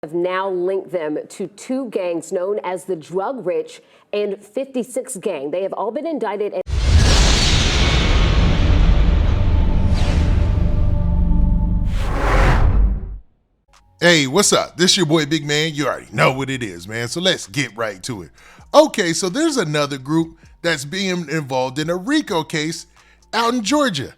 have now linked them to two gangs known as the Drug Rich and 56 gang. They have all been indicted. Hey, what's up? This your boy Big Man. You already know what it is, man. So let's get right to it. Okay, so there's another group that's being involved in a RICO case out in Georgia,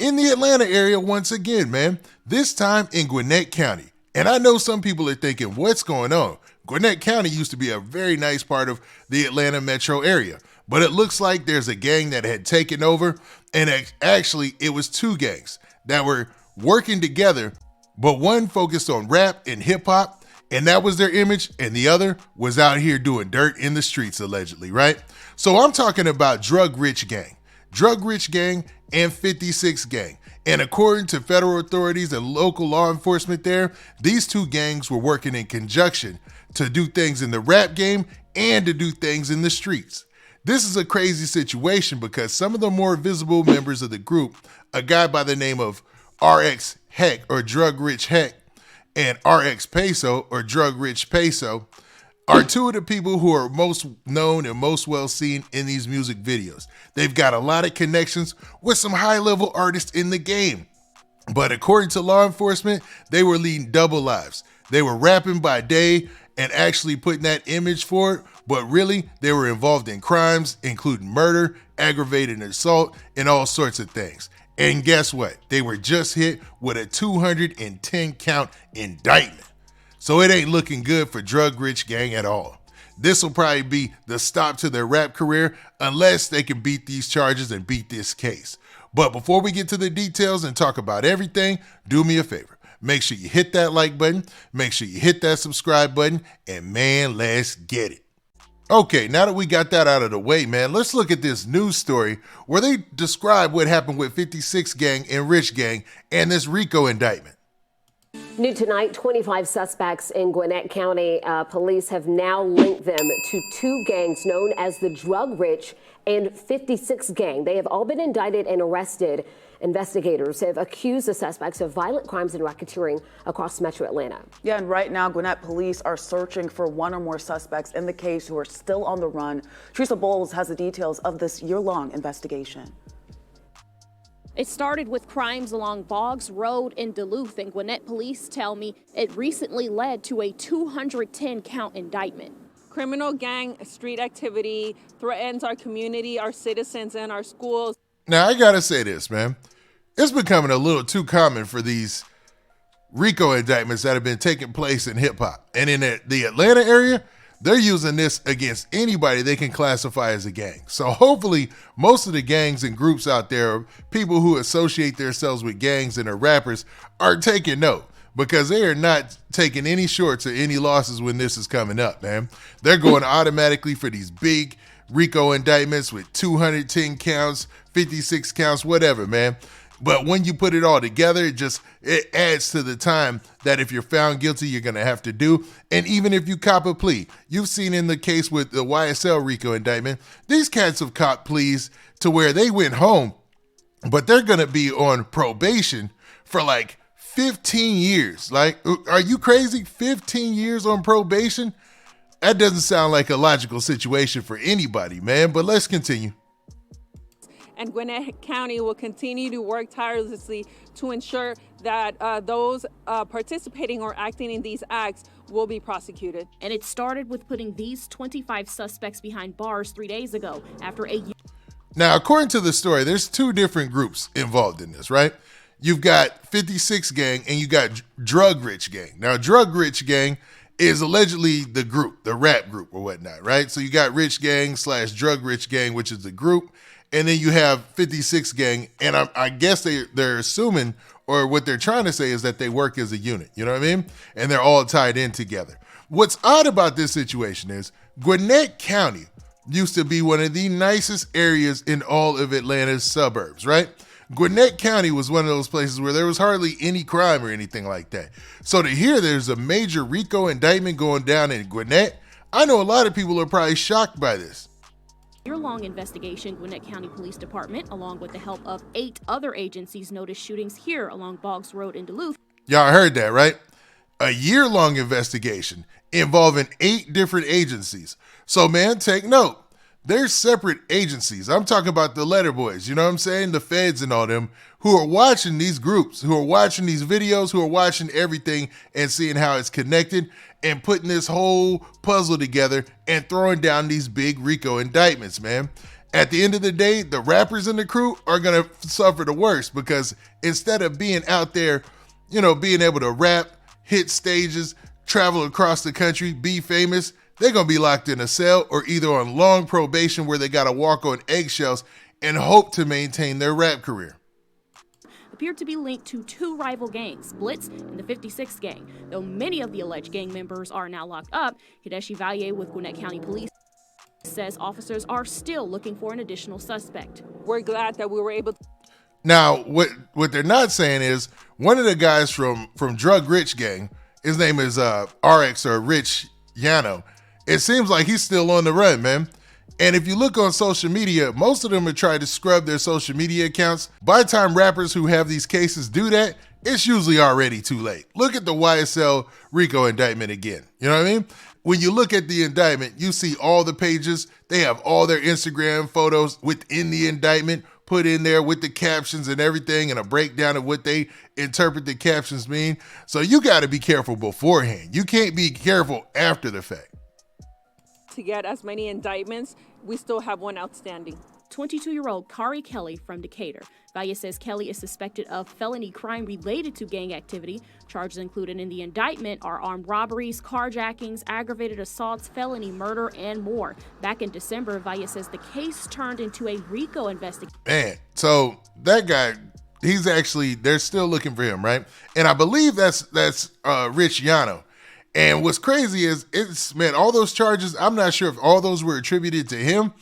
in the Atlanta area once again, man. This time in Gwinnett County. And I know some people are thinking, what's going on? Gwinnett County used to be a very nice part of the Atlanta metro area, but it looks like there's a gang that had taken over, and actually it was two gangs that were working together, but one focused on rap and hip hop, and that was their image, and the other was out here doing dirt in the streets, allegedly, right? So I'm talking about Drug Rich Gang and 56 gang. And according to federal authorities and local law enforcement there, these two gangs were working in conjunction to do things in the rap game and to do things in the streets. This is a crazy situation because some of the more visible members of the group, a guy by the name of RX Hect or Drug Rich Hect and RX Peso or Drug Rich Peso, are two of the people who are most known and most well seen in these music videos. They've got a lot of connections with some high-level artists in the game. But according to law enforcement, they were leading double lives. They were rapping by day and actually putting that image for it, but really they were involved in crimes, including murder, aggravated assault, and all sorts of things. And guess what? They were just hit with a 210 count indictment. So it ain't looking good for Drug Rich Gang at all. This will probably be the stop to their rap career unless they can beat these charges and beat this case. But before we get to the details and talk about everything, do me a favor. Make sure you hit that like button, make sure you hit that subscribe button, and man, let's get it. Okay, now that we got that out of the way, man, let's look at this news story where they describe what happened with 56 gang and Rich Gang and this RICO indictment. New tonight, 25 suspects in Gwinnett County police have now linked them to two gangs known as the Drug Rich and 56 gang. They have all been indicted and arrested. Investigators have accused the suspects of violent crimes and racketeering across metro Atlanta. Yeah, and right now, Gwinnett police are searching for one or more suspects in the case who are still on the run. Teresa Bowles has the details of this year-long investigation. It started with crimes along Boggs Road in Duluth, and Gwinnett police tell me it recently led to a 210 count indictment. Criminal gang street activity threatens our community, our citizens, and our schools. Now, I gotta say this, man. It's becoming a little too common for these RICO indictments that have been taking place in hip hop. And in the Atlanta area, they're using this against anybody they can classify as a gang. So hopefully most of the gangs and groups out there, people who associate themselves with gangs and are rappers, are taking note, because they are not taking any shorts or any losses when this is coming up, man. They're going automatically for these big RICO indictments with 210 counts, 56 counts, whatever, man. But when you put it all together, it adds to the time that if you're found guilty, you're going to have to do. And even if you cop a plea, you've seen in the case with the YSL RICO indictment, these cats have cop pleas to where they went home, but they're going to be on probation for like 15 years. Like, are you crazy? 15 years on probation? That doesn't sound like a logical situation for anybody, man. But let's continue. And Gwinnett County will continue to work tirelessly to ensure that those participating or acting in these acts will be prosecuted. And it started with putting these 25 suspects behind bars 3 days ago after a year. Now, according to the story, there's two different groups involved in this, right? You've got 56 gang and you got Drug Rich Gang. Now, Drug Rich Gang is allegedly the group, the rap group or whatnot, right? So you got Rich Gang / Drug Rich Gang, which is the group. And then you have 56 gang, and I guess they're assuming, or what they're trying to say is that they work as a unit, you know what I mean? And they're all tied in together. What's odd about this situation is Gwinnett County used to be one of the nicest areas in all of Atlanta's suburbs, right? Gwinnett County was one of those places where there was hardly any crime or anything like that. So to hear there's a major RICO indictment going down in Gwinnett, I know a lot of people are probably shocked by this. Year-long investigation, Gwinnett County Police Department, along with the help of 8 other agencies, noticed shootings here along Boggs Road in Duluth. Y'all heard that, right? a year-long investigation involving 8 different agencies. So, man, take note. They're separate agencies. I'm talking about the letter boys, you know what I'm saying? The feds and all them who are watching these groups, who are watching these videos, who are watching everything and seeing how it's connected and putting this whole puzzle together and throwing down these big RICO indictments, man. At the end of the day, the rappers in the crew are going to suffer the worst because instead of being out there, you know, being able to rap, hit stages, travel across the country, be famous, they're going to be locked in a cell or either on long probation where they got to walk on eggshells and hope to maintain their rap career. Appeared to be linked to 2 rival gangs, Blitz and the 56 gang. Though many of the alleged gang members are now locked up, Hideshi Valle with Gwinnett County Police says officers are still looking for an additional suspect. We're glad that we were able to. Now, what they're not saying is one of the guys from Drug Rich gang, his name is Rixh or Rich Yano. It seems like he's still on the run, man. And if you look on social media, most of them have tried to scrub their social media accounts. By the time rappers who have these cases do that, it's usually already too late. Look at the YSL RICO indictment again. You know what I mean? When you look at the indictment, you see all the pages. They have all their Instagram photos within the indictment put in there with the captions and everything and a breakdown of what they interpret the captions mean. So you got to be careful beforehand. You can't be careful after the fact. To get as many indictments, we still have one outstanding. 22-year-old Kari Kelly from Decatur. Valle says Kelly is suspected of felony crime related to gang activity. Charges included in the indictment are armed robberies, carjackings, aggravated assaults, felony murder, and more. Back in December, Valle says the case turned into a RICO investigation. Man, so that guy, he's actually, they're still looking for him, right? And I believe that's Rich Yano. And what's crazy is, man, all those charges, I'm not sure if all those were attributed to him,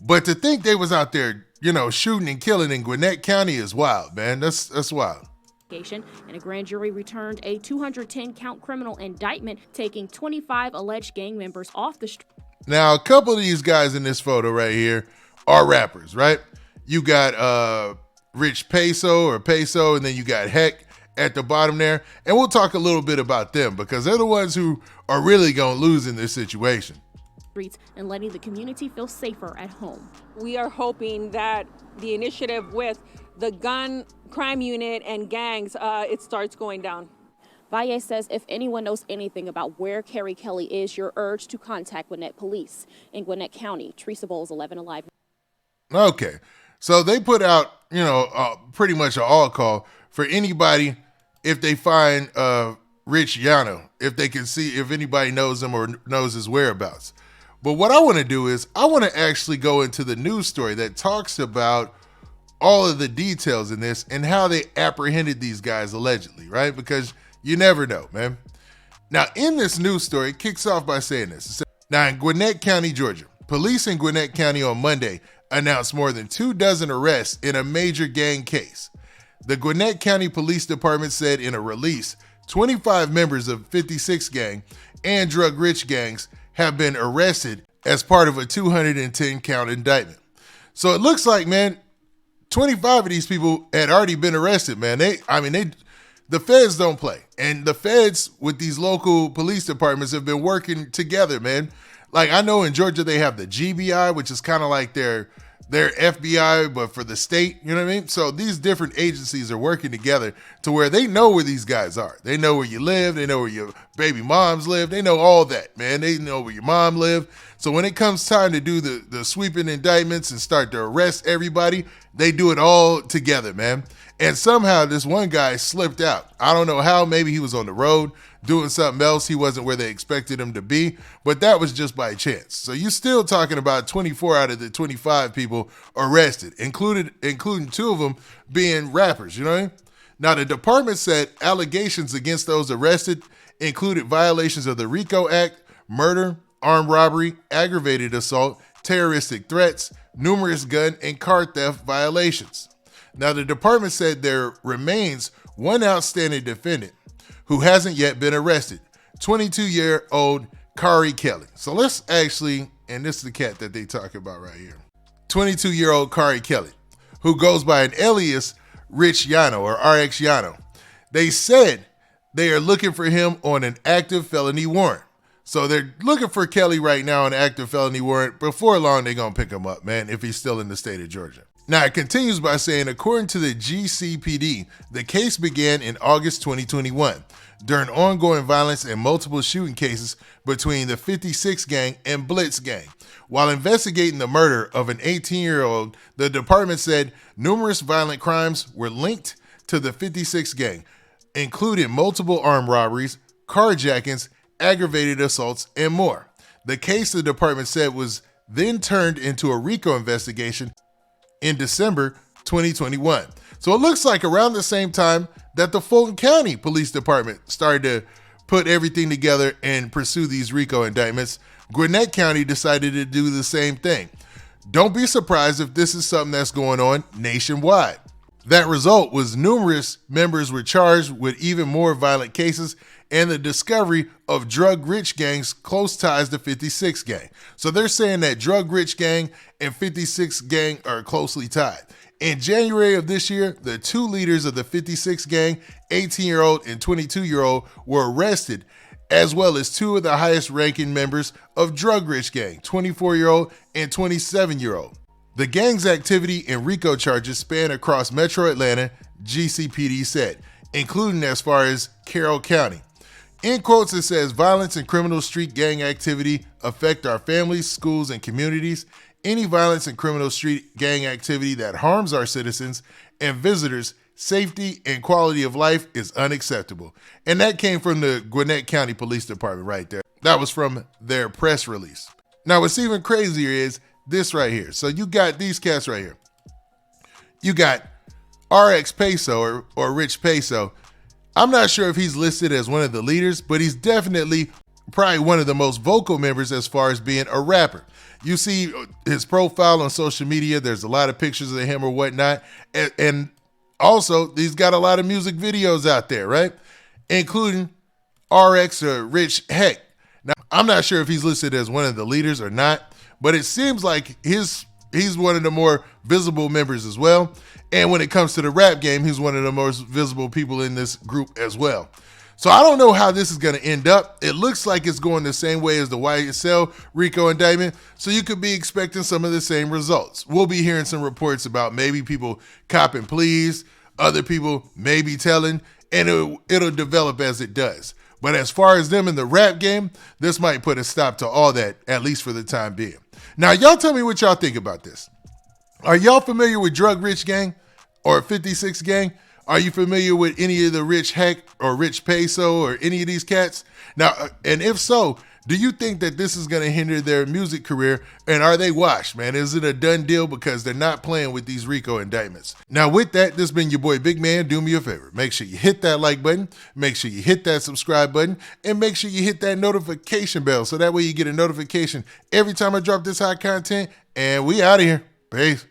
but to think they was out there, you know, shooting and killing in Gwinnett County is wild, man. That's wild. And a grand jury returned a 210-count criminal indictment, taking 25 alleged gang members off the street. Now, a couple of these guys in this photo right here are rappers, right? You got Rich Peso, and then you got Hect at the bottom there. And we'll talk a little bit about them because they're the ones who are really going to lose in this situation. And letting the community feel safer at home. We are hoping that the initiative with the gun crime unit and gangs, it starts going down. Valle says if anyone knows anything about where Kari Kelly is, you're urged to contact Gwinnett Police in Gwinnett County. Teresa Bowles, 11 Alive. Okay, so they put out, you know, pretty much an all call for anybody if they find Rich Yano, if they can see if anybody knows him or knows his whereabouts. But what I want to do is I want to actually go into the news story that talks about all of the details in this and how they apprehended these guys allegedly, right? Because you never know, man. Now, in this news story, it kicks off by saying this. Now, in Gwinnet County, Georgia, police in Gwinnett County on Monday announced more than 24 arrests in a major gang case. The Gwinnett County Police Department said in a release, 25 members of 56 gang and Drug Rich gangs have been arrested as part of a 210-count indictment. So it looks like, man, 25 of these people had already been arrested, man. The feds don't play. And the feds with these local police departments have been working together, man. Like, I know in Georgia they have the GBI, which is kind of like their FBI, but for the state, you know what I mean? So these different agencies are working together to where they know where these guys are. They know where you live. They know where your baby moms live. They know all that, man. They know where your mom live. So when it comes time to do the sweeping indictments and start to arrest everybody, they do it all together, man. And somehow this one guy slipped out. I don't know how. Maybe he was on the road doing something else. He wasn't where they expected him to be, but that was just by chance. So you're still talking about 24 out of the 25 people arrested, including 2 of them being rappers, you know what I mean? Now, the department said allegations against those arrested included violations of the RICO Act, murder, armed robbery, aggravated assault, terroristic threats, numerous gun and car theft violations. Now, the department said there remains one outstanding defendant who hasn't yet been arrested, 22-year-old Kari Kelly. So let's actually, and this is the cat that they talk about right here, 22-year-old Kari Kelly, who goes by an alias Rich Yano or RX Yano. They said they are looking for him on an active felony warrant. So they're looking for Kelly right now on an active felony warrant. Before long, they're going to pick him up, man, if he's still in the state of Georgia. Now, it continues by saying, according to the GCPD, the case began in August 2021 during ongoing violence and multiple shooting cases between the 56 gang and Blitz gang. While investigating the murder of an 18-year-old, the department said numerous violent crimes were linked to the 56 gang, including multiple armed robberies, carjackings, aggravated assaults, and more. The case, the department said, was then turned into a RICO investigation in December 2021. So it looks like around the same time that the Fulton County Police Department started to put everything together and pursue these RICO indictments, Gwinnett County decided to do the same thing. Don't be surprised if this is something that's going on nationwide. That result was numerous members were charged with even more violent cases and the discovery of drug-rich gangs close ties to 56 gang. So they're saying that drug-rich gang and 56 gang are closely tied. In January of this year, the two leaders of the 56 gang, 18-year-old and 22-year-old, were arrested, as well as two of the highest-ranking members of drug-rich gang, 24-year-old and 27-year-old. The gang's activity and RICO charges span across Metro Atlanta, GCPD said, including as far as Carroll County. In quotes, it says, violence and criminal street gang activity affect our families, schools, and communities. Any violence and criminal street gang activity that harms our citizens and visitors' safety and quality of life is unacceptable. And that came from the Gwinnett County Police Department right there. That was from their press release. Now, what's even crazier is this right here. So you got these cats right here. You got RX Peso or Rich Peso. I'm not sure if he's listed as one of the leaders, but he's definitely probably one of the most vocal members as far as being a rapper. You see his profile on social media. There's a lot of pictures of him or whatnot. And also, he's got a lot of music videos out there, right? Including RX or Rich Hect. Now, I'm not sure if he's listed as one of the leaders or not, but it seems like he's one of the more visible members as well. And when it comes to the rap game, he's one of the most visible people in this group as well. So I don't know how this is going to end up. It looks like it's going the same way as the YSL RICO indictment, so you could be expecting some of the same results. We'll be hearing some reports about maybe people copping pleas, other people maybe telling, and it'll develop as it does. But as far as them in the rap game, this might put a stop to all that, at least for the time being. Now, y'all tell me what y'all think about this. Are y'all familiar with Drug Rich Gang or 56 Gang? Are you familiar with any of the Rich Hect or Rich Peso or any of these cats? Now, and if so, do you think that this is going to hinder their music career? And are they washed, man? Is it a done deal because they're not playing with these RICO indictments? Now, with that, this has been your boy Big Man. Do me a favor. Make sure you hit that like button. Make sure you hit that subscribe button. And make sure you hit that notification bell so that way you get a notification every time I drop this hot content. And we out of here. Peace.